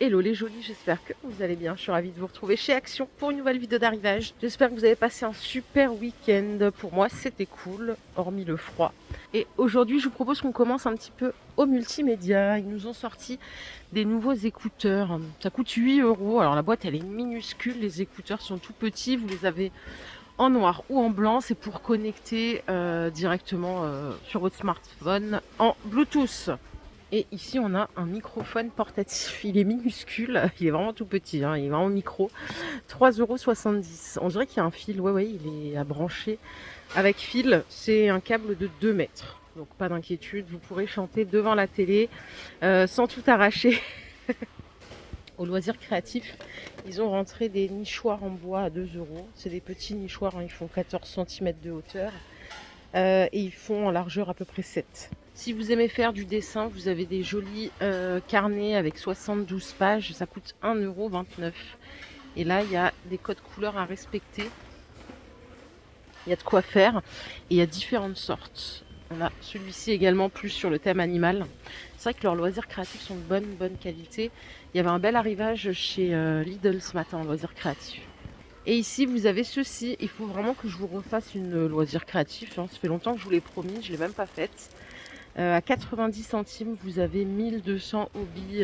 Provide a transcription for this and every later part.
Hello les jolis, j'espère que vous allez bien. Je suis ravie de vous retrouver chez Action pour une nouvelle vidéo d'arrivage. J'espère que vous avez passé un super week-end. Pour moi, c'était cool, hormis le froid. Et aujourd'hui, je vous propose qu'on commence un petit peu au multimédia. Ils nous ont sorti des nouveaux écouteurs. Ça coûte 8 euros. Alors la boîte, elle est minuscule. Les écouteurs sont tout petits. Vous les avez en noir ou en blanc. C'est pour connecter directement sur votre smartphone en Bluetooth. Et ici, on a un microphone portatif. Il est minuscule, il est vraiment tout petit, hein, il est vraiment micro. 3,70 €. On dirait qu'il y a un fil, ouais, il est à brancher avec fil. C'est un câble de 2 mètres. Donc pas d'inquiétude, vous pourrez chanter devant la télé sans tout arracher. Au loisir créatif, ils ont rentré des nichoirs en bois à 2 €. C'est des petits nichoirs, hein, ils font 14 cm de hauteur. Et ils font en largeur à peu près 7. Si vous aimez faire du dessin, vous avez des jolis carnets avec 72 pages, ça coûte 1,29 €. Et là, il y a des codes couleurs à respecter. Il y a de quoi faire et il y a différentes sortes. On a celui-ci également plus sur le thème animal. C'est vrai que leurs loisirs créatifs sont de bonne qualité. Il y avait un bel arrivage chez Lidl ce matin en loisirs créatifs. Et ici, vous avez ceci. Il faut vraiment que je vous refasse une loisir créatif, hein. Ça fait longtemps que je vous l'ai promis, je ne l'ai même pas faite. À 90 centimes, vous avez 1200 hobbies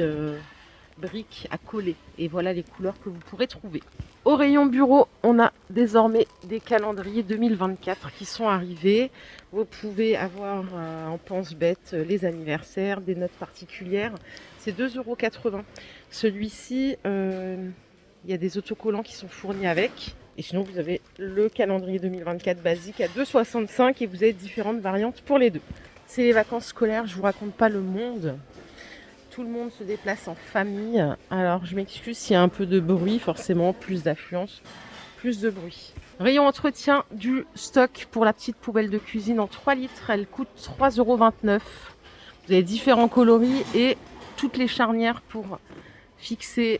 briques à coller. Et voilà les couleurs que vous pourrez trouver. Au rayon bureau, on a désormais des calendriers 2024 qui sont arrivés. Vous pouvez avoir en pense-bête les anniversaires, des notes particulières. C'est 2,80 €. Celui-ci, il y a des autocollants qui sont fournis avec. Et sinon, vous avez le calendrier 2024 basique à 2,65 € et vous avez différentes variantes pour les deux. C'est les vacances scolaires, je vous raconte pas le monde. Tout le monde se déplace en famille. Alors, je m'excuse s'il y a un peu de bruit, forcément, plus d'affluence, plus de bruit. Rayon entretien du stock pour la petite poubelle de cuisine en 3 litres. Elle coûte 3,29 €. Vous avez différents coloris et toutes les charnières pour fixer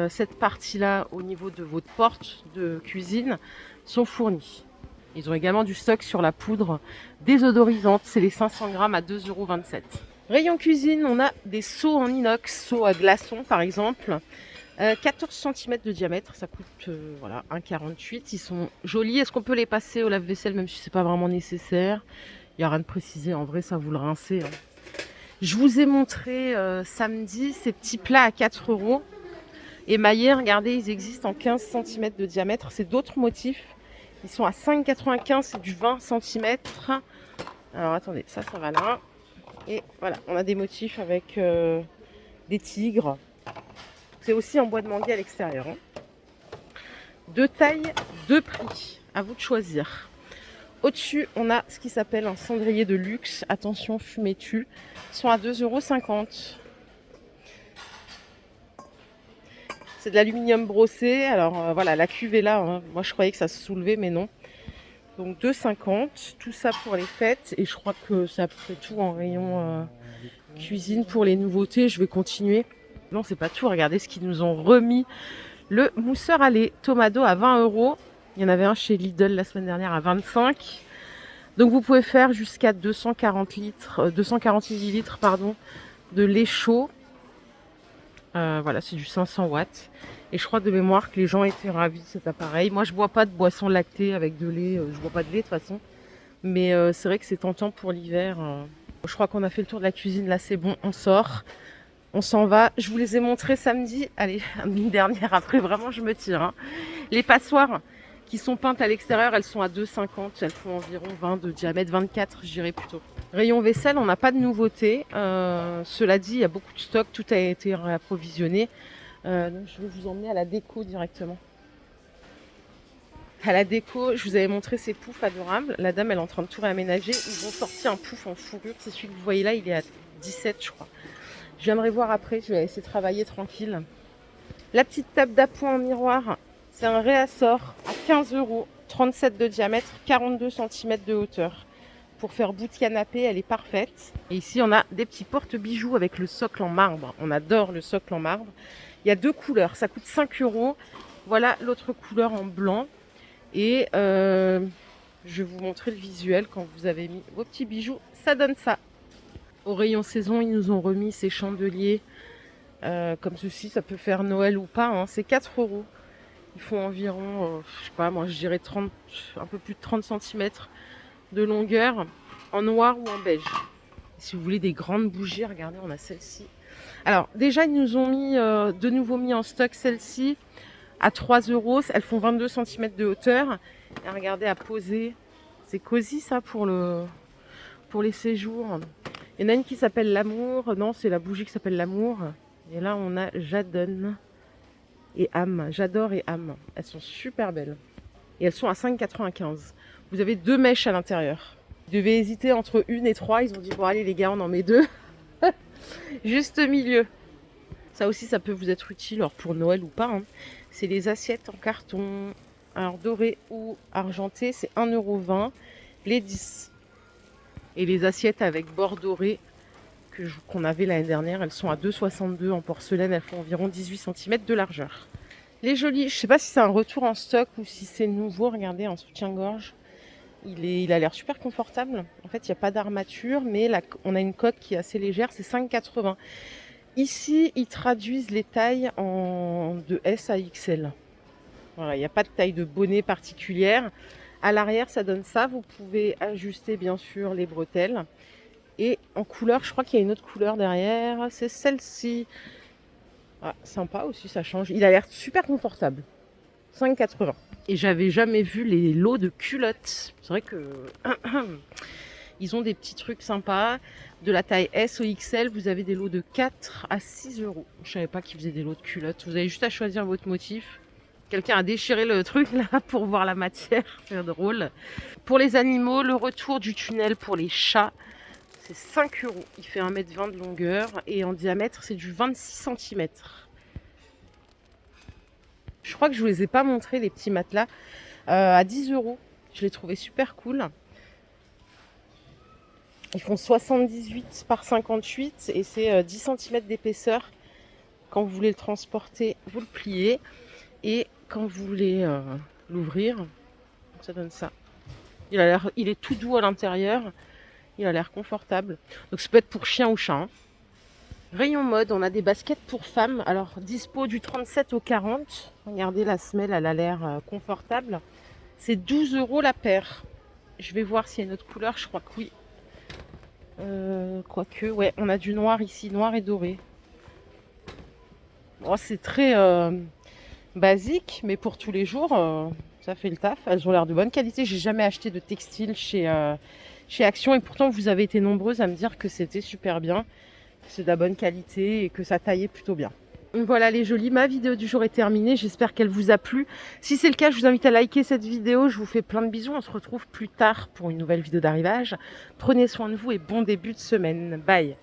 cette partie-là au niveau de votre porte de cuisine sont fournies. Ils ont également du stock sur la poudre désodorisante. C'est les 500 grammes à 2,27 €. Rayon cuisine, on a des seaux en inox, seaux à glaçons par exemple. 14 cm de diamètre, ça coûte voilà, 1,48 €. Ils sont jolis. Est-ce qu'on peut les passer au lave-vaisselle même si c'est pas vraiment nécessaire? Il n'y a rien de précisé, en vrai ça vous le rincez, hein. Je vous ai montré samedi ces petits plats à 4 €. Émaillés, regardez, ils existent en 15 cm de diamètre. C'est d'autres motifs. Ils sont à 5,95 €, c'est du 20 cm. Alors attendez, ça va là. Et voilà, on a des motifs avec des tigres. C'est aussi en bois de manguier à l'extérieur, hein. Deux tailles, deux prix. À vous de choisir. Au-dessus, on a ce qui s'appelle un cendrier de luxe. Attention, fumée tue. Ils sont à 2,50 €. C'est de l'aluminium brossé. Alors voilà, la cuve est là, hein. Moi, je croyais que ça se soulevait, mais non. Donc 2,50 €. Tout ça pour les fêtes. Et je crois que c'est à peu près tout en rayon cuisine pour les nouveautés. Je vais continuer. Non, c'est pas tout. Regardez ce qu'ils nous ont remis. Le mousseur à lait Tomado à 20 €. Il y en avait un chez Lidl la semaine dernière à 25 €. Donc vous pouvez faire jusqu'à 240 millilitres pardon, de lait chaud. Voilà, c'est du 500 watts. Et je crois de mémoire que les gens étaient ravis de cet appareil. Moi, je bois pas de boisson lactée avec de lait. Je bois pas de lait de toute façon. Mais c'est vrai que c'est tentant pour l'hiver. Je crois qu'on a fait le tour de la cuisine. Là, c'est bon, on sort. On s'en va. Je vous les ai montrés samedi. Allez, une dernière après. Vraiment, je me tire, hein. Les passoires qui sont peintes à l'extérieur, elles sont à 2,50 €. Elles font environ 20 de diamètre, 24 je dirais plutôt. Rayon vaisselle, on n'a pas de nouveauté. Cela dit, il y a beaucoup de stock. Tout a été réapprovisionné. Donc je vais vous emmener à la déco directement. À la déco, je vous avais montré ces poufs adorables. La dame, elle est en train de tout réaménager. Ils ont sorti un pouf en fourrure. C'est celui que vous voyez là, il est à 17 je crois. Je viendrai voir après, je vais essayer de travailler tranquille. La petite table d'appoint en miroir, c'est un réassort à 15 €, 37 de diamètre, 42 cm de hauteur. Pour faire bout de canapé, elle est parfaite. Et ici, on a des petits porte-bijoux avec le socle en marbre. On adore le socle en marbre. Il y a deux couleurs, ça coûte 5 €. Voilà l'autre couleur en blanc. Et je vais vous montrer le visuel quand vous avez mis vos petits bijoux. Ça donne ça. Au rayon saison, ils nous ont remis ces chandeliers Comme ceci, ça peut faire Noël ou pas, hein. C'est 4 euros. Ils font environ, je sais pas, moi je dirais 30, un peu plus de 30 centimètres de longueur, en noir ou en beige. Si vous voulez des grandes bougies, regardez, on a celle-ci. Alors déjà, ils nous ont mis de nouveau mis en stock celle-ci à 3 euros. Elles font 22 centimètres de hauteur. Et regardez, à poser. C'est cosy ça pour les séjours. Il y en a une qui s'appelle l'amour. Non, c'est la bougie qui s'appelle l'amour. Et là, on a Jadonne et âme. J'adore et âme. Elles sont super belles. Et elles sont à 5,95. Vous avez 2 mèches à l'intérieur. Vous devez hésiter entre 1 et 3. Ils ont dit, bon allez les gars, on en met 2. Juste milieu. Ça aussi, ça peut vous être utile, alors pour Noël ou pas, hein. C'est les assiettes en carton. Alors doré ou argenté, c'est 1,20 € les 10. Et les assiettes avec bord doré qu'on avait l'année dernière, elles sont à 2,62 en porcelaine. Elles font environ 18 centimètres de largeur. Les jolies, je ne sais pas si c'est un retour en stock ou si c'est nouveau. Regardez, un soutien-gorge. Il a l'air super confortable. En fait, il n'y a pas d'armature, mais on a une coque qui est assez légère. C'est 5,80. Ici, ils traduisent les tailles de S à XL. Voilà, il n'y a pas de taille de bonnet particulière. À l'arrière, ça donne ça. Vous pouvez ajuster, bien sûr, les bretelles. Et en couleur, je crois qu'il y a une autre couleur derrière. C'est celle-ci. Ah, sympa aussi, ça change. Il a l'air super confortable. 5,80. Et j'avais jamais vu les lots de culottes. C'est vrai que ils ont des petits trucs sympas. De la taille S au XL, vous avez des lots de 4 à 6 euros. Je savais pas qu'ils faisaient des lots de culottes. Vous avez juste à choisir votre motif. Quelqu'un a déchiré le truc là pour voir la matière. C'est drôle. Pour les animaux, le retour du tunnel pour les chats, c'est 5 euros. Il fait 1,20 m de longueur et en diamètre, c'est du 26 cm. Je crois que je vous les ai pas montrés, les petits matelas, à 10 euros. Je les trouvais super cool. Ils font 78 par 58 et c'est 10 cm d'épaisseur. Quand vous voulez le transporter, vous le pliez. Et quand vous voulez l'ouvrir, ça donne ça. Il est tout doux à l'intérieur. Il a l'air confortable. Donc ça peut être pour chien ou chat, hein. Rayon mode, on a des baskets pour femmes. Alors dispo du 37 au 40. Regardez, la semelle, elle a l'air confortable. C'est 12 euros la paire. Je vais voir s'il y a une autre couleur. Je crois que oui. Quoique, ouais, on a du noir ici, noir et doré. Bon, c'est très basique, mais pour tous les jours, ça fait le taf. Elles ont l'air de bonne qualité. J'ai jamais acheté de textile chez Action et pourtant vous avez été nombreuses à me dire que c'était super bien, que c'est de la bonne qualité et que ça taillait plutôt bien. Voilà les jolies, ma vidéo du jour est terminée, j'espère qu'elle vous a plu. Si c'est le cas, je vous invite à liker cette vidéo, je vous fais plein de bisous, on se retrouve plus tard pour une nouvelle vidéo d'arrivage. Prenez soin de vous et bon début de semaine, bye.